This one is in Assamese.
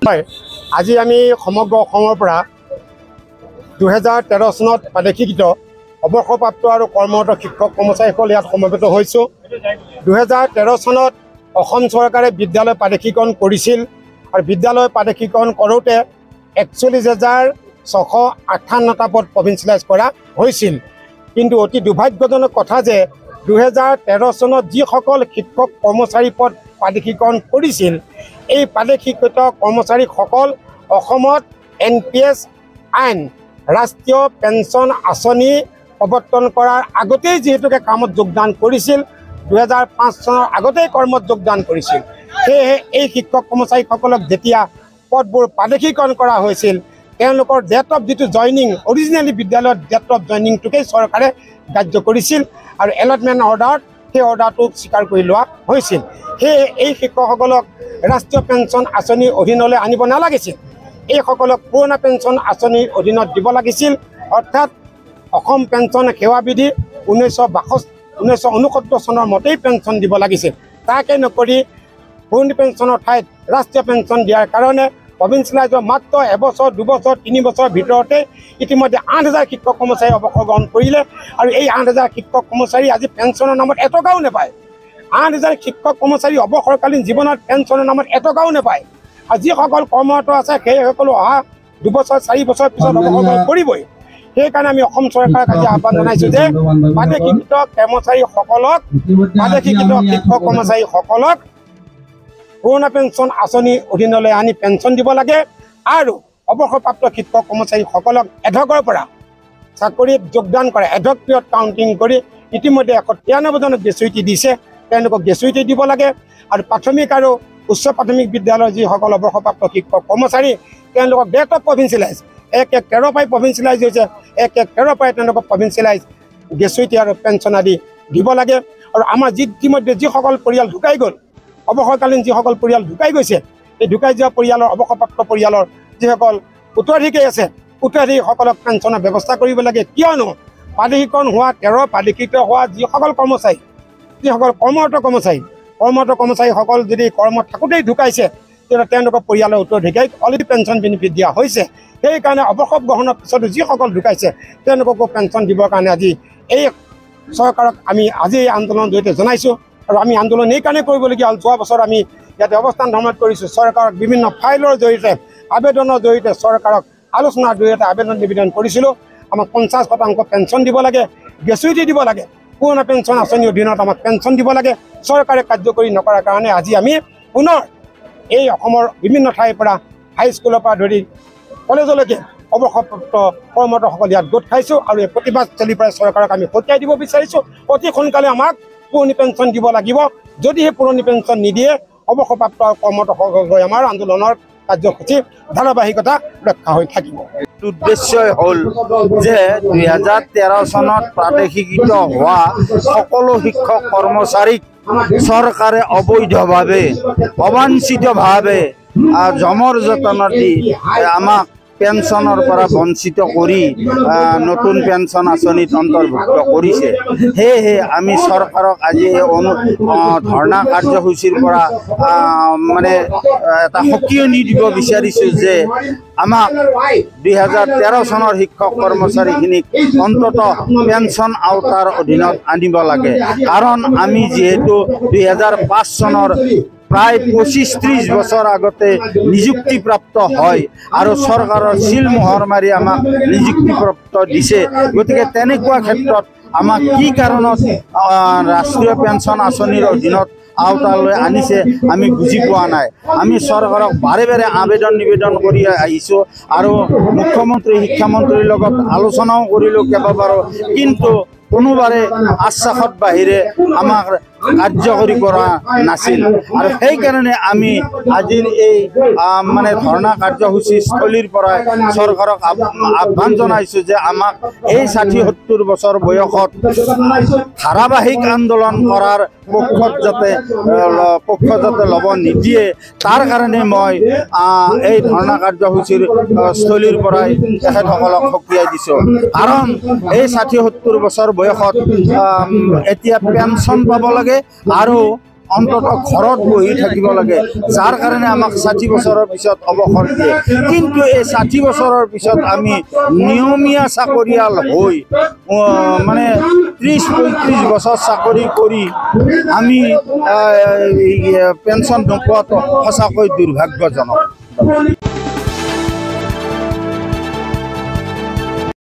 হয় আজি আমি সমগ্ৰ অসমৰ পৰা 2013 চনত প্ৰাদেশিকৃত অৱসৰপ্ৰাপ্ত আৰু কৰ্মৰত শিক্ষক কৰ্মচাৰীসকল ইয়াত সমবেত হৈছোঁ। 2013 চনত অসম চৰকাৰে বিদ্যালয় প্ৰাদেশিকৰণ কৰিছিল আৰু বিদ্যালয় প্ৰাদেশিকৰণ কৰোঁতে 41,658টা পদ প্ৰভিঞ্চিয়েলাইজ কৰা হৈছিল। কিন্তু অতি দুৰ্ভাগ্যজনক কথা যে 2013 চনত যিসকল শিক্ষক কৰ্মচাৰী পদ প্ৰাদেশিকৰণ কৰিছিল এই প্ৰাদেশিকৃত কৰ্মচাৰীসকল অসমত NPS আইন ৰাষ্ট্ৰীয় পেঞ্চন আঁচনি প্ৰৱৰ্তন কৰাৰ আগতেই যিহেতুকে কামত যোগদান কৰিছিল 2005 চনৰ আগতেই কৰ্মত যোগদান কৰিছিল। সেয়েহে এই শিক্ষক কৰ্মচাৰীসকলক যেতিয়া পদবোৰ প্ৰাদেশিকৰণ কৰা হৈছিল তেওঁলোকৰ ডেট অফ যিটো জইনিং অৰিজিনেলি বিদ্যালয়ত ডেট অফ জইনিংটোকেই চৰকাৰে গ্ৰাহ্য কৰিছিল আৰু এলটমেণ্ট অৰ্ডাৰত সেই অৰ্ডাৰটো স্বীকাৰ কৰি লোৱা হৈছিল। সেয়ে এই শিক্ষকসকলক ৰাষ্ট্ৰীয় পেঞ্চন আঁচনিৰ অধীনলৈ আনিব নালাগিছিল, এইসকলক পুৰণা পেঞ্চন আঁচনিৰ অধীনত দিব লাগিছিল। অৰ্থাৎ অসম পেঞ্চন সেৱা বিধি 1969 চনৰ মতেই পেঞ্চন দিব লাগিছিল। তাকে নকৰি পুৰণি পেঞ্চনৰ ঠাইত ৰাষ্ট্ৰীয় পেঞ্চন দিয়াৰ কাৰণে প্ৰভিঞ্চিয়েলাইজৰ মাত্ৰ এবছৰ 2 বছৰ 3 বছৰৰ ভিতৰতে ইতিমধ্যে 8,000 শিক্ষক কৰ্মচাৰী অৱসৰ গ্ৰহণ কৰিলে আৰু এই 8,000 শিক্ষক কৰ্মচাৰী আজি পেঞ্চনৰ নামত এটকাও নাপায়। 8,000 শিক্ষক কৰ্মচাৰী অৱসৰকালীন জীৱনত পেঞ্চনৰ নামত এটকাও নাপায় আৰু যিসকল কৰ্মৰত আছে সেইসকলো অহা 2 বছৰ 4 বছৰ পিছত অৱসৰ কৰিবই। সেইকাৰণে আমি অসম চৰকাৰক আজি আহ্বান জনাইছোঁ যে প্ৰাদেশিকৃত কৰ্মচাৰীসকলক প্ৰাদেশিকৃত শিক্ষক কৰ্মচাৰীসকলক পুৰণা পেঞ্চন আঁচনিৰ অধীনলৈ আনি পেঞ্চন দিব লাগে আৰু অৱসৰপ্ৰাপ্ত শিক্ষক কৰ্মচাৰীসকলক এডহকৰ পৰা চাকৰিত যোগদান কৰে এডহক পিৰিয়ড কাউণ্টিং কৰি ইতিমধ্যে 193 জনক গ্ৰেচুইটি দিছে, তেওঁলোকক গ্ৰেচুইটি দিব লাগে। আৰু প্ৰাথমিক আৰু উচ্চ প্ৰাথমিক বিদ্যালয়ৰ যিসকল অৱসৰপ্ৰাপ্ত শিক্ষক কৰ্মচাৰী তেওঁলোকক ডেট অফ প্ৰভিঞ্চিয়েলাইজ 1/13 পাই প্ৰভিঞ্চিয়েলাইজ হৈছে 1/13 পাই তেওঁলোকক প্ৰভিঞ্চিয়েলাইজ গ্ৰেচুইটি আৰু পেঞ্চন আদি দিব লাগে। আৰু আমাৰ ইতিমধ্যে যিসকল পৰিয়াল ঢুকাই গ'ল অৱসৰকালীন যিসকল পৰিয়াল ঢুকাই গৈছে এই ঢুকাই যোৱা পৰিয়ালৰ অৱসৰপ্ৰাপ্ত পৰিয়ালৰ যিসকল উত্তৰাধিকাৰী আছে উত্তৰাধিকাৰীসকলক পেঞ্চনৰ ব্যৱস্থা কৰিব লাগে। কিয়নো প্ৰাদেশিকৰণ হোৱা 13 প্ৰাদেশিকৃত হোৱা যিসকল কৰ্মচাৰী যিসকল কৰ্মৰত কৰ্মচাৰীসকল যদি কৰ্মত থাকোঁতেই ঢুকাইছে তেতিয়া তেওঁলোকৰ পৰিয়ালৰ উত্তৰাধিকাৰীক অলৰেডি পেঞ্চন বেনিফিট দিয়া হৈছে। সেইকাৰণে অৱসৰ গ্ৰহণৰ পিছতো যিসকল ঢুকাইছে তেওঁলোককো পেঞ্চন দিবৰ কাৰণে আজি এই চৰকাৰক আমি আজি এই আন্দোলনৰ জৰিয়তে জনাইছোঁ। আৰু আমি আন্দোলন এইকাৰণে কৰিবলগীয়া হ'ল যোৱা বছৰ আমি ইয়াতে অৱস্থান ধৰ্মত কৰিছোঁ। চৰকাৰক বিভিন্ন ফাইলৰ জৰিয়তে আবেদনৰ জৰিয়তে চৰকাৰক আলোচনাৰ জৰিয়তে আবেদন নিবেদন কৰিছিলোঁ। আমাক 50% পেঞ্চন দিব লাগে, গ্ৰেচুইটি দিব লাগে, পুৰণা পেঞ্চন আঁচনিৰ অধীনত আমাক পেঞ্চন দিব লাগে। চৰকাৰে কাৰ্যকৰী নকৰাৰ কাৰণে আজি আমি পুনৰ এই অসমৰ বিভিন্ন ঠাইৰ পৰা হাইস্কুলৰ পৰা ধৰি কলেজলৈকে অৱসৰপ্ৰাপ্ত কৰ্মৰতসকল ইয়াত গোট খাইছোঁ আৰু এই প্ৰতিবাদস্থলীৰ পৰা চৰকাৰক আমি সতিয়াই দিব বিচাৰিছোঁ। অতি সোনকালে আমাক পুৰণি পেঞ্চন দিব লাগিব, যদিহে পুৰণি পেঞ্চন নিদিয়ে অৱসৰপ্ৰাপ্ত কৰ্মৰতসকললৈ আমাৰ আন্দোলনৰ কাৰ্যসূচী ধাৰাবাহিকতা ৰক্ষা হৈ থাকিব। উদ্দেশ্যই হ'ল যে 2013 চনত প্ৰাদেশিকৃত হোৱা সকলো শিক্ষক কৰ্মচাৰীক চৰকাৰে অবৈধভাৱে অবাঞ্ছিতভাৱে জমৰ যতন দি আমাক পেঞ্চনৰ পৰা বঞ্চিত কৰি নতুন পেঞ্চন আঁচনিত অন্তৰ্ভুক্ত কৰিছে। সেয়েহে আমি চৰকাৰক আজি ধৰ্ণা কাৰ্যসূচীৰ পৰা মানে এটা সকিয়নি দিব বিচাৰিছোঁ যে আমাক 2013 চনৰ শিক্ষক কৰ্মচাৰীখিনিক অন্ততঃ পেঞ্চন আওতাৰ অধীনত আনিব লাগে। কাৰণ আমি যিহেতু 2005 চনৰ প্ৰায় 25-30 বছৰ আগতে নিযুক্তিপ্ৰাপ্ত হয় আৰু চৰকাৰৰ চিল মোহৰ মাৰি আমাক নিযুক্তিপ্ৰাপ্ত দিছে। গতিকে তেনেকুৱা ক্ষেত্ৰত আমাক কি কাৰণত ৰাষ্ট্ৰীয় পেঞ্চন আঁচনিৰ অধীনত আওতালৈ আনিছে আমি বুজি পোৱা নাই। আমি চৰকাৰক বাৰে বাৰে আবেদন নিবেদন কৰি আহিছোঁ আৰু মুখ্যমন্ত্ৰী শিক্ষামন্ত্ৰীৰ লগত আলোচনাও কৰিলোঁ কেইবাবাৰো, কিন্তু কোনোবাৰে আশ্বাসত বাহিৰে আমাক কাৰ্যকৰী কৰা নাছিল। আৰু সেইকাৰণে আমি আজিৰ এই মানে ধৰ্ণা কাৰ্যসূচীস্থলীৰ পৰা চৰকাৰক আহ্বান জনাইছোঁ যে আমাক এই 60-70 বছৰ বয়সত ধাৰাবাহিক আন্দোলন কৰাৰ পক্ষ যাতে ল'ব নিদিয়ে তাৰ কাৰণে মই এই ধৰ্ণা কাৰ্যসূচীৰ স্থলীৰ পৰাই তেখেতসকলক সকীয়াই দিছোঁ। কাৰণ এই 60-70 বছৰ বয়সত এতিয়া পেঞ্চন পাব লাগে আৰু অন্ততঃ ঘৰত বহি থাকিব লাগে, যাৰ কাৰণে আমাক 60 বছৰৰ পিছত অৱসৰ দিয়ে। কিন্তু এই 60 বছৰৰ পিছত আমি নিয়মীয়া চাকৰিয়াল হৈ মানে 30-35 বছৰ চাকৰি কৰি আমি পেঞ্চন নোপোৱাটো সঁচাকৈ দুৰ্ভাগ্যজনক।